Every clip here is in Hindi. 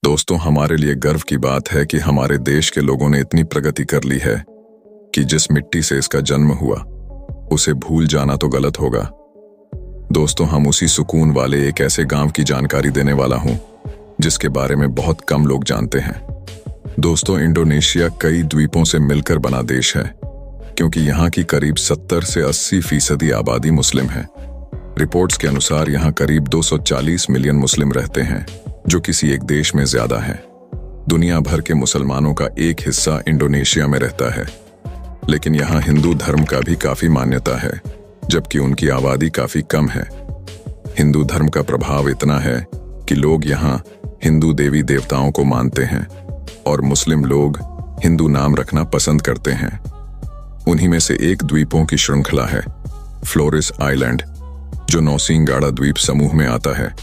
दोस्तों, हमारे लिए गर्व की बात है कि हमारे देश के लोगों ने इतनी प्रगति कर ली है कि जिस मिट्टी से इसका जन्म हुआ उसे भूल जाना तो गलत होगा। दोस्तों, हम उसी सुकून वाले एक ऐसे गांव की जानकारी देने वाला हूं जिसके बारे में बहुत कम लोग जानते हैं। दोस्तों, इंडोनेशिया कई द्वीपों से मिलकर बना देश है क्योंकि यहाँ की करीब 70 से 80% आबादी मुस्लिम है। रिपोर्ट्स के अनुसार यहाँ करीब 240 मिलियन मुस्लिम रहते हैं, जो किसी एक देश में ज्यादा है। दुनिया भर के मुसलमानों का एक हिस्सा इंडोनेशिया में रहता है, लेकिन यहाँ हिंदू धर्म का भी काफी मान्यता है, जबकि उनकी आबादी काफी कम है। हिंदू धर्म का प्रभाव इतना है कि लोग यहाँ हिंदू देवी देवताओं को मानते हैं और मुस्लिम लोग हिंदू नाम रखना पसंद करते हैं। उन्हीं में से एक द्वीपों की श्रृंखला है फ्लोरेस आइलैंड, जो नौसिंगाड़ा द्वीप समूह में आता है।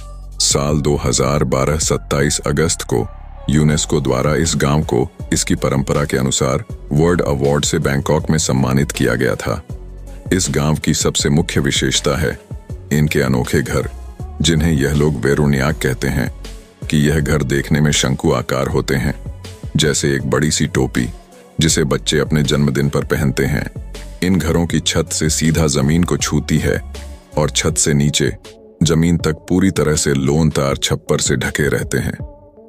साल 2012 27 अगस्त को यूनेस्को द्वारा इस गांव को इसकी परंपरा के अनुसार वर्ल्ड अवार्ड से बैंकॉक में सम्मानित किया गया था। इस गांव की सबसे मुख्य विशेषता है इनके अनोखे घर, जिन्हें यह लोग वेरोनियाक कहते हैं कि यह घर देखने में शंकु आकार होते हैं, जैसे एक बड़ी सी टोपी जिसे बच्चे अपने जन्मदिन पर पहनते हैं। इन घरों की छत से सीधा जमीन को छूती है और छत से नीचे जमीन तक पूरी तरह से लोन तार छप्पर से ढके रहते हैं।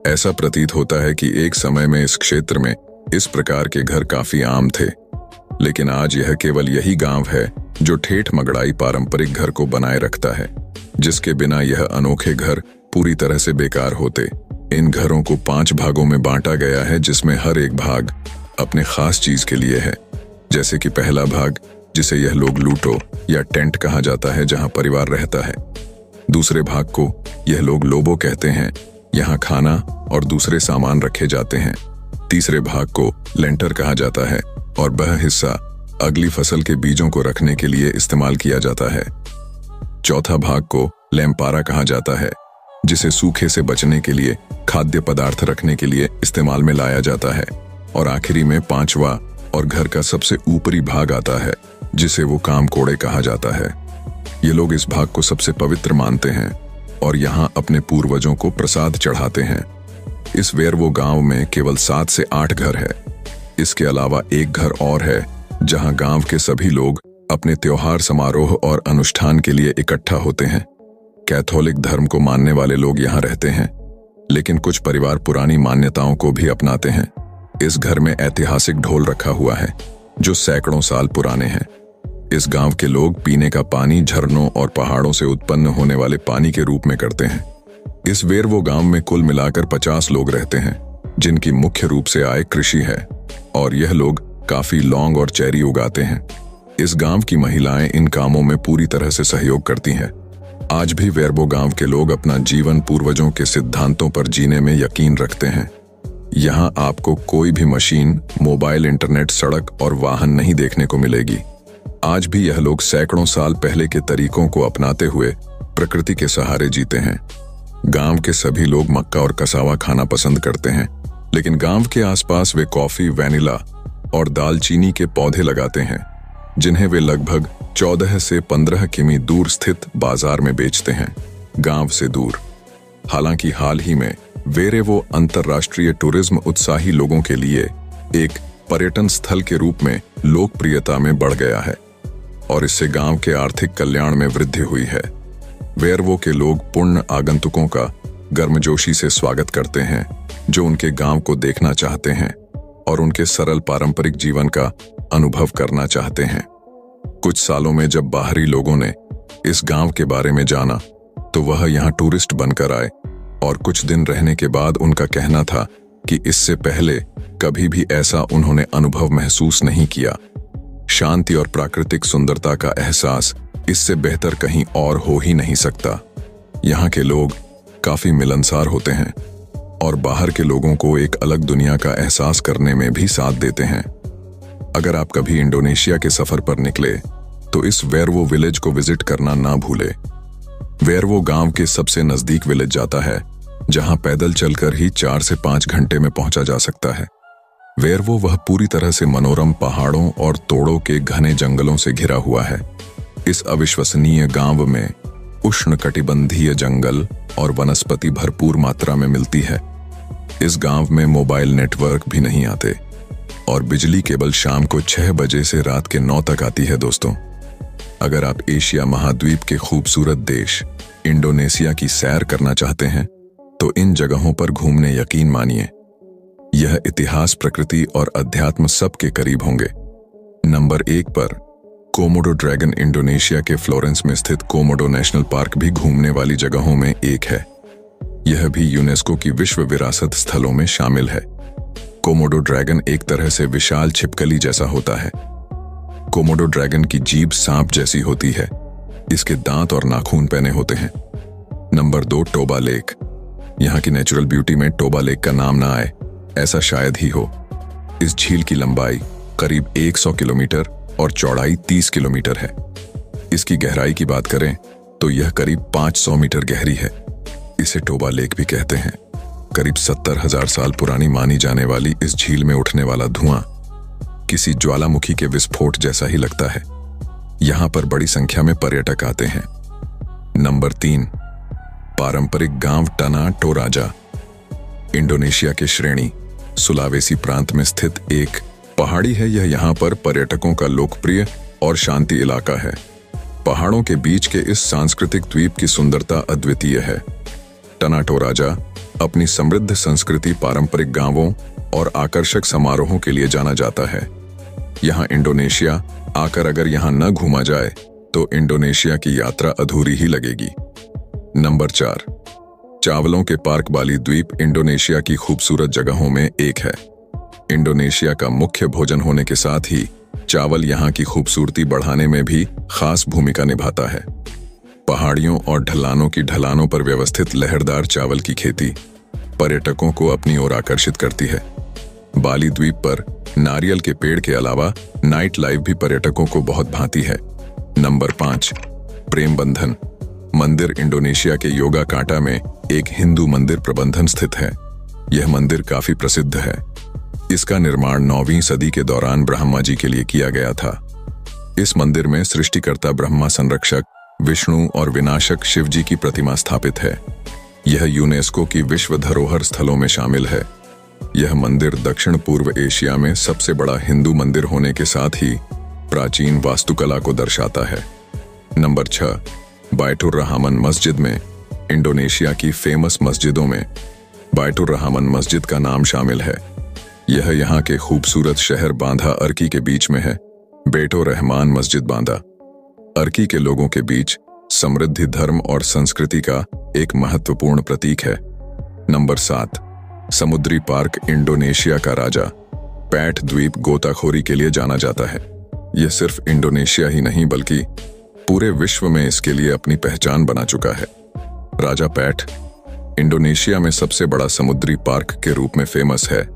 ऐसा प्रतीत होता है कि एक समय में इस क्षेत्र में इस प्रकार के घर काफी आम थे, लेकिन आज यह केवल यही गांव है जो ठेठ मगड़ाई पारंपरिक घर को बनाए रखता है, जिसके बिना यह अनोखे घर पूरी तरह से बेकार होते। इन घरों को 5 भागों में बांटा गया है, जिसमें हर एक भाग अपने खास चीज के लिए है। जैसे कि पहला भाग, जिसे यह लोग लूटो या टेंट कहा जाता है, जहां परिवार रहता है। दूसरे भाग को यह लोग लोबो कहते हैं, यहाँ खाना और दूसरे सामान रखे जाते हैं। तीसरे भाग को लेंटर कहा जाता है और वह हिस्सा अगली फसल के बीजों को रखने के लिए इस्तेमाल किया जाता है। चौथा भाग को लैम्पारा कहा जाता है, जिसे सूखे से बचने के लिए खाद्य पदार्थ रखने के लिए इस्तेमाल में लाया जाता है। और आखिरी में 5वां और घर का सबसे ऊपरी भाग आता है, जिसे वो काम कोड़े कहा जाता है। ये लोग इस भाग को सबसे पवित्र मानते हैं और यहाँ अपने पूर्वजों को प्रसाद चढ़ाते हैं। इस वेरवो गांव में केवल 7 से 8 घर है। इसके अलावा एक घर और है जहां गांव के सभी लोग अपने त्योहार समारोह और अनुष्ठान के लिए इकट्ठा होते हैं। कैथोलिक धर्म को मानने वाले लोग यहाँ रहते हैं, लेकिन कुछ परिवार पुरानी मान्यताओं को भी अपनाते हैं। इस घर में ऐतिहासिक ढोल रखा हुआ है जो सैकड़ों साल पुराने हैं। इस गांव के लोग पीने का पानी झरनों और पहाड़ों से उत्पन्न होने वाले पानी के रूप में करते हैं। इस वेरवो गांव में कुल मिलाकर 50 लोग रहते हैं, जिनकी मुख्य रूप से आय कृषि है और यह लोग काफी लौंग और चेरी उगाते हैं। इस गांव की महिलाएं इन कामों में पूरी तरह से सहयोग करती हैं। आज भी वेरवो गांव के लोग अपना जीवन पूर्वजों के सिद्धांतों पर जीने में यकीन रखते हैं। यहाँ आपको कोई भी मशीन, मोबाइल, इंटरनेट, सड़क और वाहन नहीं देखने को मिलेगी। आज भी यह लोग सैकड़ों साल पहले के तरीकों को अपनाते हुए प्रकृति के सहारे जीते हैं। गांव के सभी लोग मक्का और कसावा खाना पसंद करते हैं, लेकिन गांव के आसपास वे कॉफी, वैनिला और दालचीनी के पौधे लगाते हैं, जिन्हें वे लगभग 14 से 15 किमी दूर स्थित बाजार में बेचते हैं, गांव से दूर। हालांकि हाल ही में वेरवो अंतर्राष्ट्रीय टूरिज्म उत्साही लोगों के लिए एक पर्यटन स्थल के रूप में लोकप्रियता में बढ़ गया है और इससे गांव के आर्थिक कल्याण में वृद्धि हुई है। वेरवो के लोग पूर्ण आगंतुकों का गर्मजोशी से स्वागत करते हैं, जो उनके गांव को देखना चाहते हैं और उनके सरल पारंपरिक जीवन का अनुभव करना चाहते हैं। कुछ सालों में जब बाहरी लोगों ने इस गांव के बारे में जाना, तो वह यहाँ टूरिस्ट बनकर आए और कुछ दिन रहने के बाद उनका कहना था कि इससे पहले कभी भी ऐसा उन्होंने अनुभव महसूस नहीं किया। शांति और प्राकृतिक सुंदरता का एहसास इससे बेहतर कहीं और हो ही नहीं सकता। यहाँ के लोग काफी मिलनसार होते हैं और बाहर के लोगों को एक अलग दुनिया का एहसास करने में भी साथ देते हैं। अगर आप कभी इंडोनेशिया के सफर पर निकले तो इस वेरवो विलेज को विजिट करना ना भूले। वेरवो गांव के सबसे नजदीक विलेज जाता है, जहां पैदल चलकर ही 4 से 5 घंटे में पहुंचा जा सकता है। वेरवो वह पूरी तरह से मनोरम पहाड़ों और तोड़ों के घने जंगलों से घिरा हुआ है। इस अविश्वसनीय गांव में उष्णकटिबंधीय जंगल और वनस्पति भरपूर मात्रा में मिलती है। इस गांव में मोबाइल नेटवर्क भी नहीं आते और बिजली केवल शाम को 6 बजे से रात के 9 तक आती है। दोस्तों, अगर आप एशिया महाद्वीप के खूबसूरत देश इंडोनेशिया की सैर करना चाहते हैं तो इन जगहों पर घूमने यकीन मानिए। यह इतिहास, प्रकृति और अध्यात्म सब के करीब होंगे। नंबर 1 पर कोमोडो ड्रैगन इंडोनेशिया के फ्लोरेंस में स्थित कोमोडो नेशनल पार्क भी घूमने वाली जगहों में एक है। यह भी यूनेस्को की विश्व विरासत स्थलों में शामिल है। कोमोडो ड्रैगन एक तरह से विशाल छिपकली जैसा होता है। कोमोडो ड्रैगन की जीभ सांप जैसी होती है। इसके दांत और नाखून पैने होते हैं। Number 2, Toba lake. यहाँ की नेचुरल ब्यूटी में टोबा लेक का नाम ना आए ऐसा शायद ही हो। इस झील की लंबाई करीब 100 किलोमीटर और चौड़ाई 30 किलोमीटर है। इसकी गहराई की बात करें तो यह करीब 500 मीटर गहरी है। इसे टोबा लेक भी कहते हैं। करीब 70,000 साल पुरानी मानी जाने वाली इस झील में उठने वाला धुआं किसी ज्वालामुखी के विस्फोट जैसा ही लगता है। यहां पर बड़ी संख्या में पर्यटक आते हैं। नंबर 3, पारंपरिक गांव टना टोराजा। इंडोनेशिया के श्रेणी सुलावेसी प्रांत में स्थित एक पहाड़ी है। यह यहाँ पर पर्यटकों का लोकप्रिय और शांति इलाका है। पहाड़ों के बीच के इस सांस्कृतिक द्वीप की सुंदरता अद्वितीय है। टना टोराजा अपनी समृद्ध संस्कृति, पारंपरिक गांवों और आकर्षक समारोहों के लिए जाना जाता है। यहाँ इंडोनेशिया आकर अगर यहाँ न घूमा जाए तो इंडोनेशिया की यात्रा अधूरी ही लगेगी। नंबर 4, चावलों के पार्क बाली द्वीप इंडोनेशिया की खूबसूरत जगहों में एक है। इंडोनेशिया का मुख्य भोजन होने के साथ ही चावल यहाँ की खूबसूरती बढ़ाने में भी खास भूमिका निभाता है। पहाड़ियों और ढलानों की ढलानों पर व्यवस्थित लहरदार चावल की खेती पर्यटकों को अपनी ओर आकर्षित करती है। बाली द्वीप पर नारियल के पेड़ के अलावा नाइट लाइफ भी पर्यटकों को बहुत भाती है। नंबर 5, प्रेम बंधन मंदिर। इंडोनेशिया के योगाकार्टा में एक हिंदू मंदिर प्रबंधन स्थित है। यह मंदिर काफी प्रसिद्ध है। इसका निर्माण 9वीं सदी के दौरान ब्रह्मा जी के लिए किया गया था। इस मंदिर में सृष्टिकर्ता ब्रह्मा, संरक्षक विष्णु और विनाशक शिव जी की प्रतिमा स्थापित है। यह यूनेस्को की विश्व धरोहर स्थलों में शामिल है। यह मंदिर दक्षिण पूर्व एशिया में सबसे बड़ा हिंदू मंदिर होने के साथ ही प्राचीन वास्तुकला को दर्शाता है। नंबर 6, बायतुर रहमान मस्जिद में। इंडोनेशिया की फेमस मस्जिदों में बायतुर रहमान मस्जिद का नाम शामिल है। यह यहाँ के खूबसूरत शहर बांदा अर्की के बीच में है। बायतुर रहमान मस्जिद बांदा अर्की के लोगों के बीच समृद्धि, धर्म और संस्कृति का एक महत्वपूर्ण प्रतीक है। नंबर 7, समुद्री पार्क इंडोनेशिया का राजा पैठ द्वीप गोताखोरी के लिए जाना जाता है। यह सिर्फ इंडोनेशिया ही नहीं बल्कि पूरे विश्व में इसके लिए अपनी पहचान बना चुका है। राजा पैठ इंडोनेशिया में सबसे बड़ा समुद्री पार्क के रूप में फेमस है,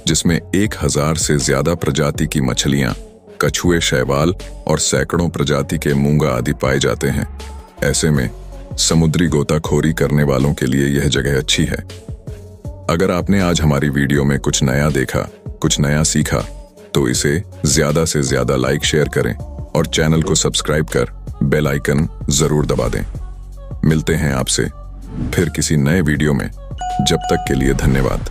जिसमें 1000 से ज्यादा प्रजाति की मछलियां, कछुए, शैवाल और सैकड़ों प्रजाति के मूंगा आदि पाए जाते हैं। ऐसे में समुद्री गोताखोरी करने वालों के लिए यह जगह अच्छी है। अगर आपने आज हमारी वीडियो में कुछ नया देखा, कुछ नया सीखा, तो इसे ज्यादा से ज्यादा लाइक, शेयर करें और चैनल को सब्सक्राइब कर बेल आइकन जरूर दबा दें। मिलते हैं आपसे फिर किसी नए वीडियो में। जब तक के लिए धन्यवाद।